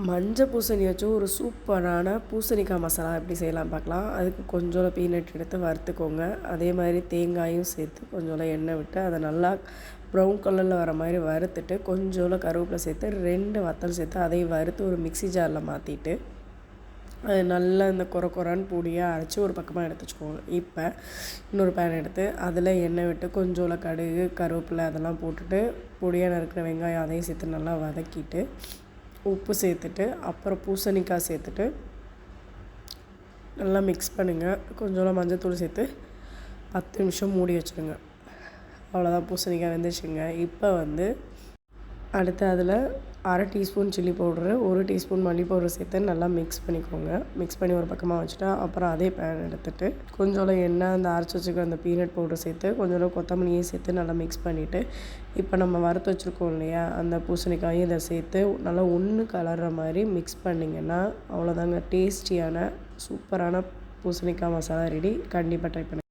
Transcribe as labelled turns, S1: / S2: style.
S1: மஞ்சள் பூசணி வச்சு ஒரு சூப்பரான பூசணிக்காய் மசாலா எப்படி செய்யலாம் பார்க்கலாம். அதுக்கு கொஞ்சோண்டு பீனட் எடுத்து வறுத்துக்கோங்க. அதே மாதிரி தேங்காயும் சேர்த்து கொஞ்சோண்டு எண்ணெய் விட்டு அதை நல்லா ப்ரௌன் கலரில் வர மாதிரி வறுத்துட்டு கொஞ்சோண்டு கருவேப்பிலை சேர்த்து 2 வத்தல் சேர்த்து அதையும் வறுத்து ஒரு மிக்ஸி ஜாரில் மாற்றிட்டு அது நல்லா இந்த கொரன்னு பொடியாக அரைச்சி ஒரு பக்கமாக எடுத்து வச்சுக்கோங்க. இப்போ இன்னொரு பேன் எடுத்து அதில் எண்ணெய் விட்டு கொஞ்சோண்டு கடுகு கருவேப்பிலை அதெல்லாம் போட்டுட்டு பொடியாக நறுக்கிற வெங்காயம் அதையும் சேர்த்து நல்லா வதக்கிட்டு உப்பு சேர்த்துட்டு அப்புறம் பூசணிக்காய் சேர்த்துட்டு நல்லா மிக்ஸ் பண்ணுங்கள். கொஞ்சோண்டு மஞ்சள்தூள் சேர்த்து 10 நிமிஷம் மூடி வச்சுருங்க. அவ்வளோதான், பூசணிக்காய் வெந்துச்சுங்க. இப்போ அடுத்து அதில் 1/2 டீஸ்பூன் சில்லி பவுட்ரு 1 டீஸ்பூன் மல்லி பவுடர் சேர்த்து நல்லா மிக்ஸ் பண்ணிக்கோங்க. மிக்ஸ் பண்ணி ஒரு பக்கமாக வச்சுட்டா அப்புறம் அதே பேன் எடுத்துகிட்டு கொஞ்சோண்டு எண்ணெய் அந்த அரைச்சி வச்சுக்கிற அந்த பீனட் பவுடர் சேர்த்து கொஞ்சோண்டு கொத்தமல்லியும் சேர்த்து நல்லா மிக்ஸ் பண்ணிவிட்டு இப்போ நம்ம வறுத்து வச்சுருக்கோம் இல்லையா அந்த பூசணிக்காயும் இதை சேர்த்து நல்லா ஒன்று கலர்ற மாதிரி மிக்ஸ் பண்ணிங்கன்னா அவ்வளோதாங்க, டேஸ்டியான சூப்பரான பூசணிக்காய் மசாலா ரெடி. கண்டிப்பாக ட்ரை பண்ணுங்கள்.